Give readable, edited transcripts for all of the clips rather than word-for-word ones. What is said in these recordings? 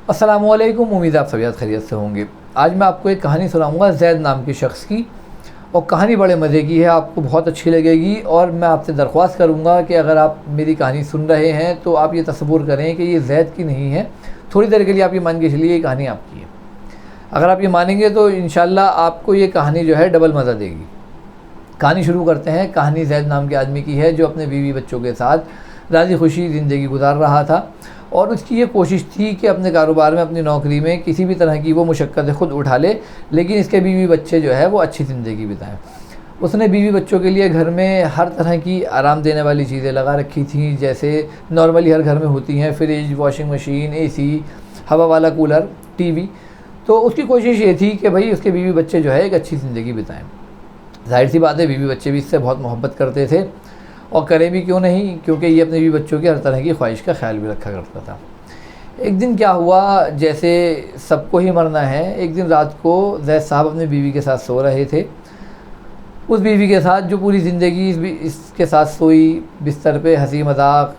السلام علیکم، امید آپ سب خیریت سے ہوں گے۔ آج میں آپ کو ایک کہانی سناؤں گا زید نام کے شخص کی، اور کہانی بڑے مزے کی ہے، آپ کو بہت اچھی لگے گی۔ اور میں آپ سے درخواست کروں گا کہ اگر آپ میری کہانی سن رہے ہیں تو آپ یہ تصور کریں کہ یہ زید کی نہیں ہے، تھوڑی دیر کے لیے آپ یہ مان کے چلیے یہ کہانی آپ کی ہے۔ اگر آپ یہ مانیں گے تو انشاءاللہ آپ کو یہ کہانی جو ہے ڈبل مزہ دے گی۔ کہانی شروع کرتے ہیں۔ کہانی زید نام کے آدمی کی ہے جو اپنے بیوی بچوں کے ساتھ راضی خوشی زندگی گزار رہا تھا، اور اس کی یہ کوشش تھی کہ اپنے کاروبار میں، اپنی نوکری میں کسی بھی طرح کی وہ مشقت خود اٹھا لے، لیکن اس کے بیوی بچے جو ہے وہ اچھی زندگی بتائیں۔ اس نے بیوی بچوں کے لیے گھر میں ہر طرح کی آرام دینے والی چیزیں لگا رکھی تھیں، جیسے نارملی ہر گھر میں ہوتی ہیں، فریج، واشنگ مشین، اے سی، ہوا والا کولر، ٹی وی۔ تو اس کی کوشش یہ تھی کہ بھئی اس کے بیوی بچے جو ہے ایک اچھی زندگی بتائیں۔ ظاہر سی بات ہے بیوی بچے بھی اس سے بہت محبت کرتے تھے، اور کریں بھی کیوں نہیں، کیونکہ یہ اپنے بیوی بچوں کی ہر طرح کی خواہش کا خیال بھی رکھا کرتا تھا۔ ایک دن کیا ہوا، جیسے سب کو ہی مرنا ہے، ایک دن رات کو زید صاحب اپنی بیوی کے ساتھ سو رہے تھے، اس بیوی کے ساتھ جو پوری زندگی اس کے ساتھ سوئی، بستر پہ ہنسی مذاق،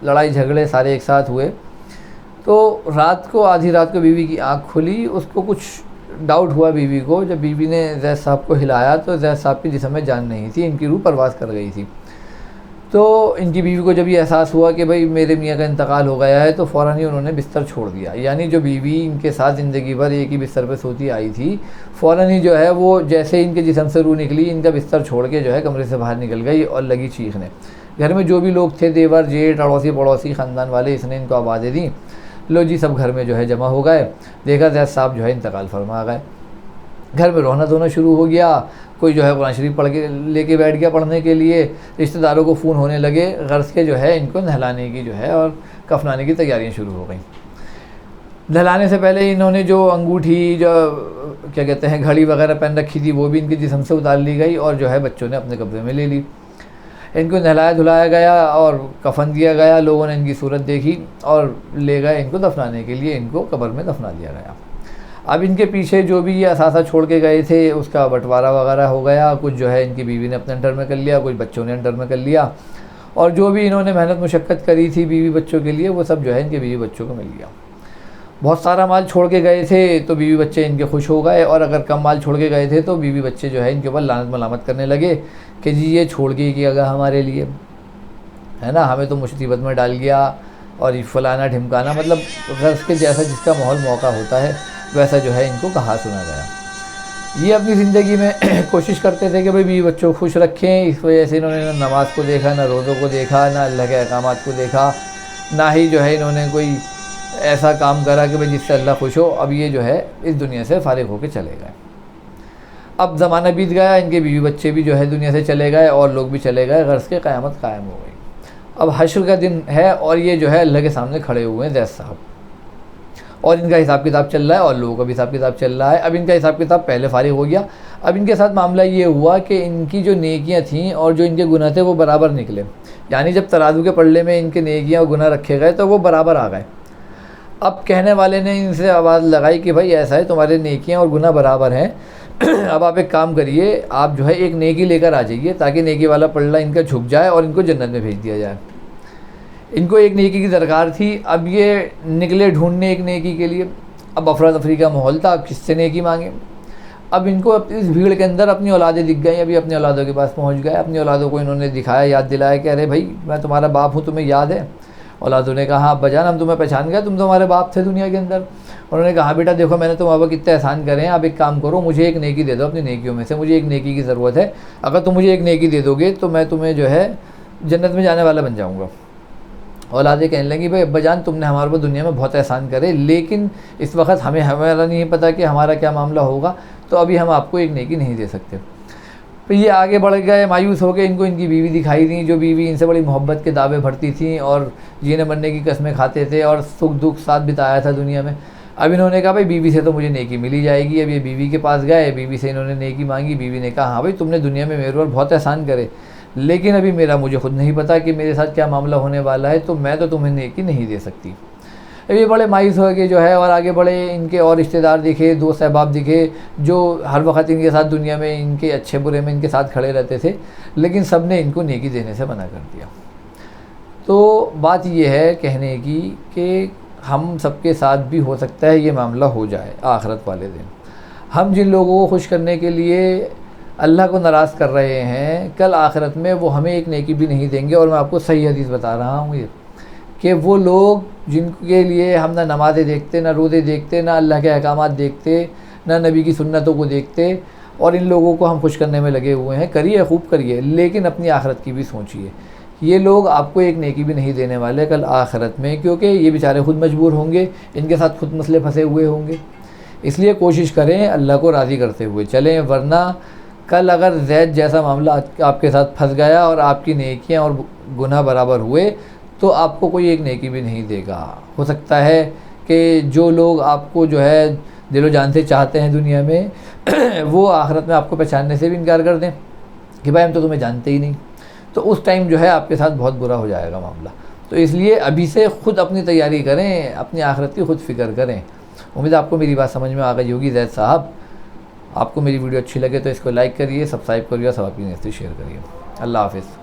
لڑائی جھگڑے سارے ایک ساتھ ہوئے۔ تو رات کو، آدھی رات کو بیوی کی آنکھ کھلی، اس کو کچھ ڈاؤٹ ہوا بیوی کو۔ جب بیوی نے زید صاحب کو ہلایا تو زید صاحب کی جسم میں جان نہیں تھی، ان کی روح پرواز کر گئی تھی۔ تو ان کی بیوی کو جب یہ احساس ہوا کہ بھئی میرے میاں کا انتقال ہو گیا ہے، تو فوراً ہی انہوں نے بستر چھوڑ دیا۔ یعنی جو بیوی ان کے ساتھ زندگی بھر ایک ہی بستر پہ سوتی آئی تھی، فوراً ہی جو ہے وہ جیسے ان کے جسم سے روح نکلی، ان کا بستر چھوڑ کے جو ہے کمرے سے باہر نکل گئی اور لگی چیخنے۔ گھر میں جو بھی لوگ تھے، دیور، جیٹھ، اڑوسی پڑوسی، خاندان والے، اس نے ان کو آوازیں دیں، لو جی سب گھر میں جو ہے جمع ہو گئے۔ دیکھا زید صاحب جو ہے انتقال فرما گئے۔ گھر میں رونا دھونا شروع ہو گیا، کوئی جو ہے قرآن شریف پڑھ کے لے کے بیٹھ گیا پڑھنے کے لیے، رشتہ داروں کو فون ہونے لگے، غرض کے جو ہے ان کو نہلانے کی جو ہے اور کفنانے کی تیاریاں شروع ہو گئیں۔ نہلانے سے پہلے انہوں نے جو انگوٹھی، جو کیا کہتے ہیں گھڑی وغیرہ پہن رکھی تھی، وہ بھی ان کے جسم سے اتار لی گئی، اور جو ہے بچوں نے اپنے قبضے میں لے لی۔ ان کو نہلایا دھلایا گیا اور کفن دیا گیا، لوگوں نے ان کی صورت دیکھی اور لے گئے ان کو دفنانے کے لیے، ان کو قبر میں دفنا دیا گیا۔ اب ان کے پیچھے جو بھی یہ اثاثہ چھوڑ کے گئے تھے اس کا بٹوارا وغیرہ ہو گیا، کچھ جو ہے ان کی بیوی نے اپنے انڈر میں کر لیا، کچھ بچوں نے انڈر میں کر لیا، اور جو بھی انہوں نے محنت مشقت کری تھی بیوی بچوں کے لیے وہ سب جو ہے ان کے بیوی بچوں کو مل گیا۔ بہت سارا مال چھوڑ کے گئے تھے تو بیوی بچے ان کے خوش ہو گئے، اور اگر کم مال چھوڑ کے گئے تھے تو بیوی بچے جو ہے ان کے اوپر لعنت ملامت کرنے لگے کہ جی یہ چھوڑ کے کیا گیا ہمارے لیے، ہے نا، ہمیں تو مصیبت میں ڈال گیا، اور یہ فلانا ڈھمکانا، مطلب غرض کے جیسا جس کا ماحول موقع ہوتا ہے ویسا جو ہے ان کو کہا سنا گیا۔ یہ اپنی زندگی میں کوشش کرتے تھے کہ بھئی بیوی بچوں کو خوش رکھیں، اس وجہ سے انہوں نے نہ نماز کو دیکھا، نہ روزوں کو دیکھا، نہ اللہ کے احکامات کو دیکھا، نہ ہی جو ہے انہوں نے کوئی ایسا کام کرا کہ بھئی جس سے اللہ خوش ہو۔ اب یہ جو ہے اس دنیا سے فارغ ہو کے چلے گئے۔ اب زمانہ بیت گیا، ان کے بیوی بچے بھی جو ہے دنیا سے چلے گئے، اور لوگ بھی چلے گئے، غرض کے قیامت قائم ہو گئی۔ اب حشر کا دن ہے، اور یہ جو ہے اللہ کے سامنے کھڑے ہوئے ہیں زید صاحب، اور ان کا حساب کتاب چل رہا ہے، اور لوگوں کا بھی حساب کتاب چل رہا ہے۔ اب ان کا حساب کتاب پہلے فارغ ہو گیا۔ اب ان کے ساتھ معاملہ یہ ہوا کہ ان کی جو نیکیاں تھیں اور جو ان کے گناہ تھے وہ برابر نکلے، یعنی جب ترازو کے پلڑے میں ان کے نیکیاں اور گناہ رکھے گئے تو وہ برابر آ گئے۔ اب کہنے والے نے ان سے آواز لگائی کہ بھائی ایسا ہے، تمہارے نیکیاں اور گناہ برابر ہیں، اب آپ ایک کام کریے، آپ جو ہے ایک نیکی لے کر آ جائیے تاکہ نیکی والا پلڑا ان کا جھک جائے اور ان کو جنت میں بھیج دیا جائے۔ ان کو ایک نیکی کی درکار تھی، اب یہ نکلے ڈھونڈنے ایک نیکی کے لیے۔ اب افراتفری کا ماحول تھا، اب کس سے نیکی مانگیں؟ اب ان کو اس بھیڑ کے اندر اپنی اولادیں دکھ گئیں، ابھی اپنی اولادوں کے پاس پہنچ گئے، اپنی اولادوں کو انہوں نے دکھایا، یاد دلایا کہ ارے بھائی میں تمہارا باپ ہوں، تمہیں یاد ہے؟ اولادوں نے کہا ہاں ابا جان ہم تمہیں پہچان گئے، تم تو ہمارے باپ تھے دنیا کے اندر۔ انہوں نے کہا بیٹا دیکھو میں نے تمہارے کتنے احسان کرے ہیں، اب ایک کام کرو، مجھے ایک نیکی دے دو اپنی نیکیوں میں سے، مجھے ایک نیکی کی ضرورت ہے، اگر تم مجھے ایک نیکی دے دو گے تو میں تمہیں جو ہے جنت میں جانے والا بن جاؤں گا۔ اولادیں کہنے لگی بھائی ابا جان تم نے ہمارے اوپر دنیا میں بہت احسان کرے، لیکن اس وقت ہمارا نہیں پتہ کہ ہمارا کیا معاملہ ہوگا، تو ابھی ہم آپ کو ایک نیکی نہیں دے سکتے۔ پھر یہ آگے بڑھ گئے، مایوس ہو کے ان کو ان کی بیوی دکھائی دیں، جو بیوی ان سے بڑی محبت کے دعوے بھرتی تھیں اور جینے مرنے کی قسمیں کھاتے تھے اور سکھ دکھ ساتھ بتایا تھا دنیا میں۔ اب انہوں نے کہا بھائی بیوی سے تو مجھے نیکی مل ہی جائے گی۔ اب یہ بیوی کے پاس گئے، بیوی سے انہوں نے نیکی مانگی، بیوی نے کہا ہاں بھائی تم نے دنیا میں میرے اوپر بہت احسان کرے، لیکن ابھی مجھے خود نہیں پتہ کہ میرے ساتھ کیا معاملہ ہونے والا ہے، تو میں تو تمہیں نیکی نہیں دے سکتی۔ اب یہ بڑے مایوس ہو کے جو ہے اور آگے بڑھے، ان کے اور رشتہ دار دکھے، دوست احباب دکھے جو ہر وقت ان کے ساتھ دنیا میں ان کے اچھے برے میں ان کے ساتھ کھڑے رہتے تھے، لیکن سب نے ان کو نیکی دینے سے منع کر دیا۔ تو بات یہ ہے کہنے کی کہ ہم سب کے ساتھ بھی ہو سکتا ہے یہ معاملہ ہو جائے آخرت والے دن۔ ہم جن لوگوں کو خوش کرنے کے لیے اللہ کو ناراض کر رہے ہیں، کل آخرت میں وہ ہمیں ایک نیکی بھی نہیں دیں گے۔ اور میں آپ کو صحیح حدیث بتا رہا ہوں یہ، کہ وہ لوگ جن کے لیے ہم نہ نمازیں دیکھتے، نہ روزے دیکھتے، نہ اللہ کے احکامات دیکھتے، نہ نبی کی سنتوں کو دیکھتے، اور ان لوگوں کو ہم خوش کرنے میں لگے ہوئے ہیں، کریے خوب کریے، لیکن اپنی آخرت کی بھی سوچیے۔ یہ لوگ آپ کو ایک نیکی بھی نہیں دینے والے کل آخرت میں، کیونکہ یہ بیچارے خود مجبور ہوں گے، ان کے ساتھ خود مسئلے پھنسے ہوئے ہوں گے۔ اس لیے کوشش کریں اللہ کو راضی کرتے ہوئے چلیں، ورنہ کل اگر زید جیسا معاملہ آپ کے ساتھ پھنس گیا اور آپ کی نیکیاں اور گناہ برابر ہوئے تو آپ کو کوئی ایک نیکی بھی نہیں دے گا۔ ہو سکتا ہے کہ جو لوگ آپ کو جو ہے دل و جان سے چاہتے ہیں دنیا میں، وہ آخرت میں آپ کو پہچاننے سے بھی انکار کر دیں کہ بھائی ہم تو تمہیں جانتے ہی نہیں، تو اس ٹائم جو ہے آپ کے ساتھ بہت برا ہو جائے گا معاملہ۔ تو اس لیے ابھی سے خود اپنی تیاری کریں، اپنی آخرت کی خود فکر کریں۔ امید آپ کو میری بات سمجھ میں آ گئی ہوگی زید صاحب۔ آپ کو میری ویڈیو اچھی لگے تو اس کو لائک کریے، سبسکرائب کریے، سب اپنی نیستی شیئر کریے۔ اللہ حافظ۔